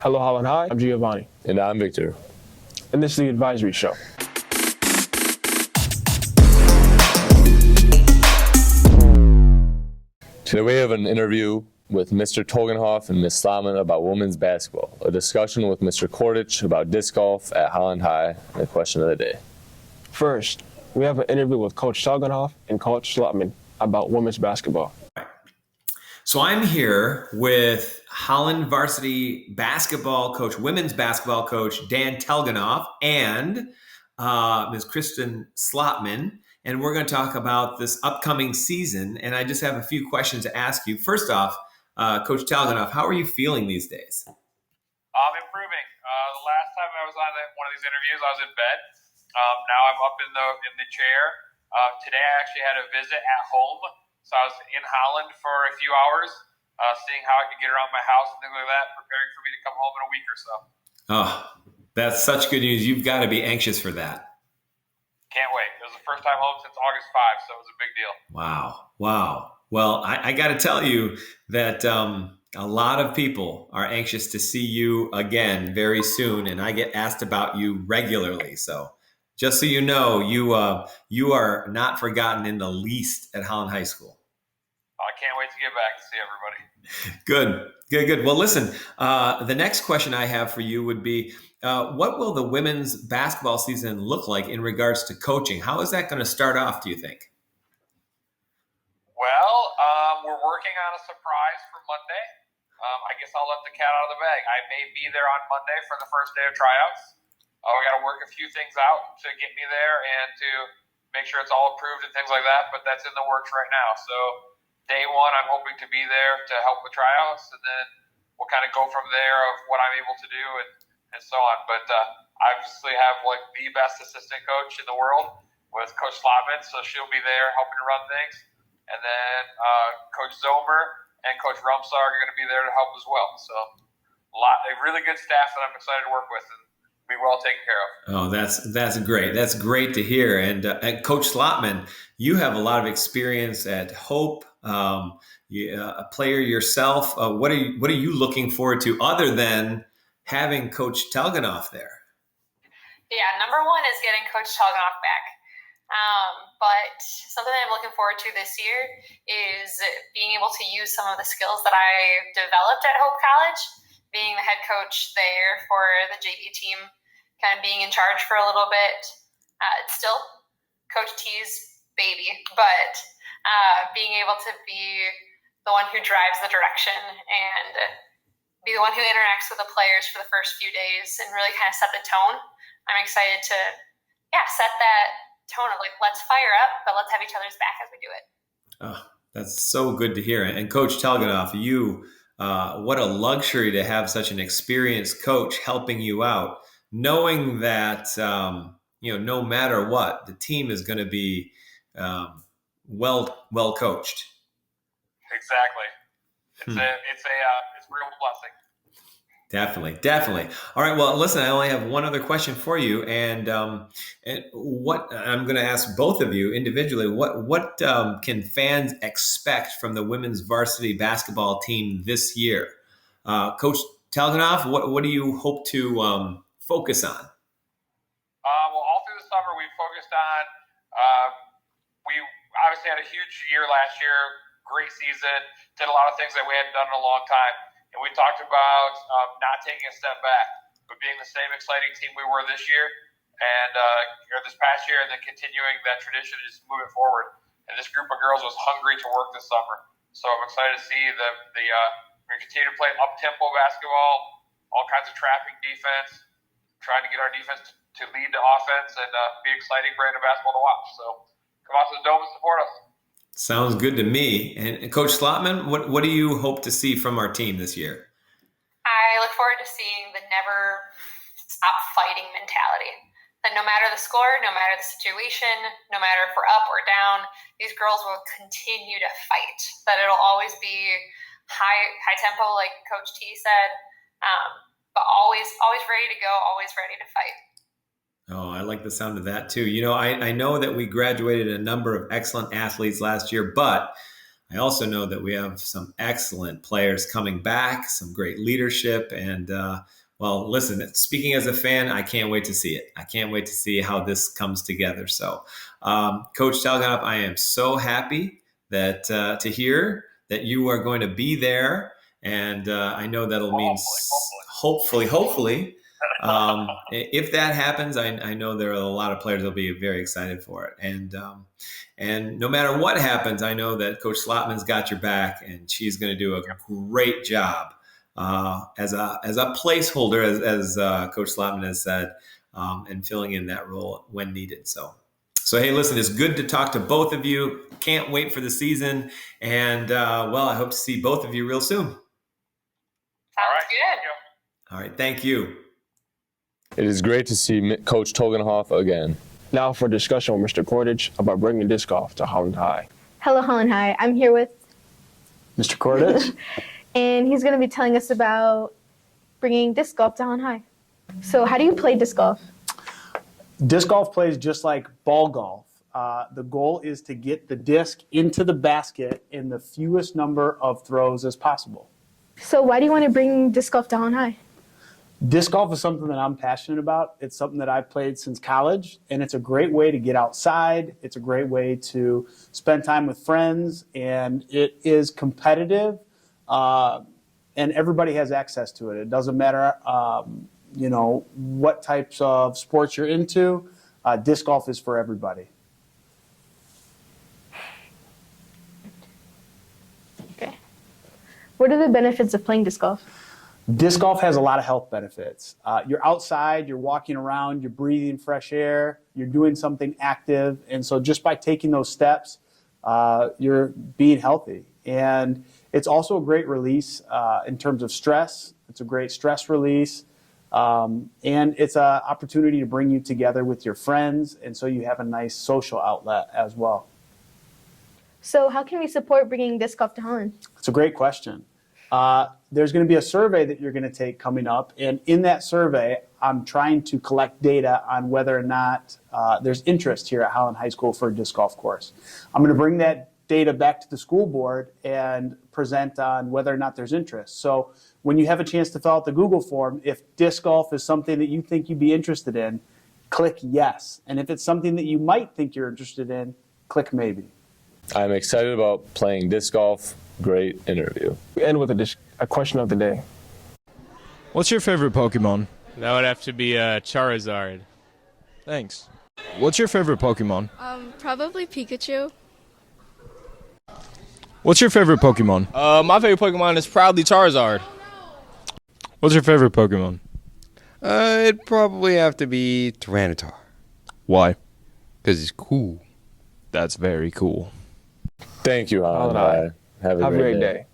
Hello, Holland High. I'm Giovanni. And I'm Victor. And this is the Advisory Show. Today we have an interview with Mr. Togenhoff and Ms. Slotman about women's basketball, a discussion with Mr. Kordich about disc golf at Holland High, and the question of the day. First, we have an interview with Coach Togenhoff and Coach Slotman about women's basketball. So I'm here with Holland varsity basketball coach, women's basketball coach Dan Telganoff, and Ms. Kristen Slotman, and we're going to talk about this upcoming season. And I just have a few questions to ask you. First off, Coach Telganoff, how are you feeling these days? I'm improving. The last time I was on one of these interviews, I was in bed. Now I'm up in the chair. Today I actually had a visit at home. So I was in Holland for a few hours, seeing how I could get around my house and things like that, preparing for me to come home in a week or so. Oh, that's such good news. You've got to be anxious for that. Can't wait. It was the first time home since August 5, so it was a big deal. Wow. Well, I got to tell you that a lot of people are anxious to see you again very soon, and I get asked about you regularly. So just so you know, you are not forgotten in the least at Holland High School. I can't wait to get back and see everybody. Good. Well, listen, the next question I have for you would be, what will the women's basketball season look like in regards to coaching? How is that going to start off, do you think? Well, we're working on a surprise for Monday. I guess I'll let the cat out of the bag. I may be there on Monday for the first day of tryouts. We got to work a few things out to get me there and to make sure it's all approved and things like that, but that's in the works right now. So day one, I'm hoping to be there to help with tryouts, and then we'll kind of go from there of what I'm able to do and so on. But I obviously have like the best assistant coach in the world with Coach Slotman, so she'll be there helping to run things. And then Coach Zomer and Coach Rumsar are going to be there to help as well. So a really good staff that I'm excited to work with and be well taken care of. Oh, that's great. That's great to hear. And Coach Slotman, you have a lot of experience at Hope. A player yourself. What are you looking forward to other than having Coach Telganoff there? Yeah, number one is getting Coach Telganoff back. But something I'm looking forward to this year is being able to use some of the skills that I developed at Hope College, being the head coach there for the JV team, kind of being in charge for a little bit. It's still Coach T's baby, but being able to be the one who drives the direction and be the one who interacts with the players for the first few days and really kind of set the tone. I'm excited to, set that tone of like, let's fire up, but let's have each other's back as we do it. Oh, that's so good to hear. And Coach Telganoff, you, what a luxury to have such an experienced coach helping you out, knowing that, no matter what, the team is going to be well coached. Exactly. It's a real blessing. Definitely. All right. Well, listen, I only have one other question for you, and what I'm going to ask both of you individually. What can fans expect from the women's varsity basketball team this year? Coach Telganoff, what do you hope to focus on? Well, all through the summer, we focused on. We obviously had a huge year last year. Great season. Did a lot of things that we hadn't done in a long time. And we talked about not taking a step back, but being the same exciting team we were this year and this past year, and then continuing that tradition and just moving forward. And this group of girls was hungry to work this summer. So I'm excited to see we continue to play up-tempo basketball, all kinds of trapping defense, trying to get our defense to lead the offense and be exciting brand of basketball to watch. So come out to the Dome and support us. Sounds good to me. And Coach Slotman, what do you hope to see from our team this year? I look forward to seeing the never stop fighting mentality. That no matter the score, no matter the situation, no matter if we're up or down, these girls will continue to fight. That it'll always be high tempo, like Coach T said, but always ready to go, always ready to fight. Oh, I like the sound of that too. I know that we graduated a number of excellent athletes last year, but I also know that we have some excellent players coming back, some great leadership, and well, listen, speaking as a fan, I can't wait to see it. I can't wait to see how this comes together. So, Coach Telganoff, I am so happy that to hear that you are going to be there, and I know that'll mean hopefully. If that happens, I know there are a lot of players that'll be very excited for it, and no matter what happens, I know that Coach Slotman's got your back, and she's going to do a great job as a placeholder, as Coach Slotman has said, and filling in that role when needed. So hey, listen, it's good to talk to both of you. Can't wait for the season, and well, I hope to see both of you real soon. Sounds good. All right, thank you. It is great to see Coach Togenhoff again. Now for discussion with Mr. Cordich about bringing disc golf to Holland High. Hello, Holland High. I'm here with, Mr. Cordich? and he's going to be telling us about bringing disc golf to Holland High. So how do you play disc golf? Disc golf plays just like ball golf. The goal is to get the disc into the basket in the fewest number of throws as possible. So why do you want to bring disc golf to Holland High? Disc golf is something that I'm passionate about. It's something that I've played since college, and it's a great way to get outside. It's a great way to spend time with friends, and it is competitive, and everybody has access to it. It doesn't matter, what types of sports you're into. Disc golf is for everybody. Okay. What are the benefits of playing disc golf? Disc golf has a lot of health benefits. You're outside, you're walking around, you're breathing fresh air, you're doing something active. And so just by taking those steps, you're being healthy. And it's also a great release in terms of stress. It's a great stress release. And it's an opportunity to bring you together with your friends. And so you have a nice social outlet as well. So how can we support bringing disc golf to Holland? It's a great question. There's going to be a survey that you're going to take coming up. And in that survey, I'm trying to collect data on whether or not there's interest here at Holland High School for a disc golf course. I'm going to bring that data back to the school board and present on whether or not there's interest. So when you have a chance to fill out the Google form, if disc golf is something that you think you'd be interested in, click yes. And if it's something that you might think you're interested in, click maybe. I'm excited about playing disc golf. Great interview. We end with a question of the day. What's your favorite Pokemon? That would have to be Charizard. Thanks. What's your favorite Pokemon? Probably Pikachu. What's your favorite Pokemon? My favorite Pokemon is proudly Charizard. What's your favorite Pokemon? It'd probably have to be Tyranitar. Why? Because he's cool. That's very cool. Thank you, Holland High. Have a great day.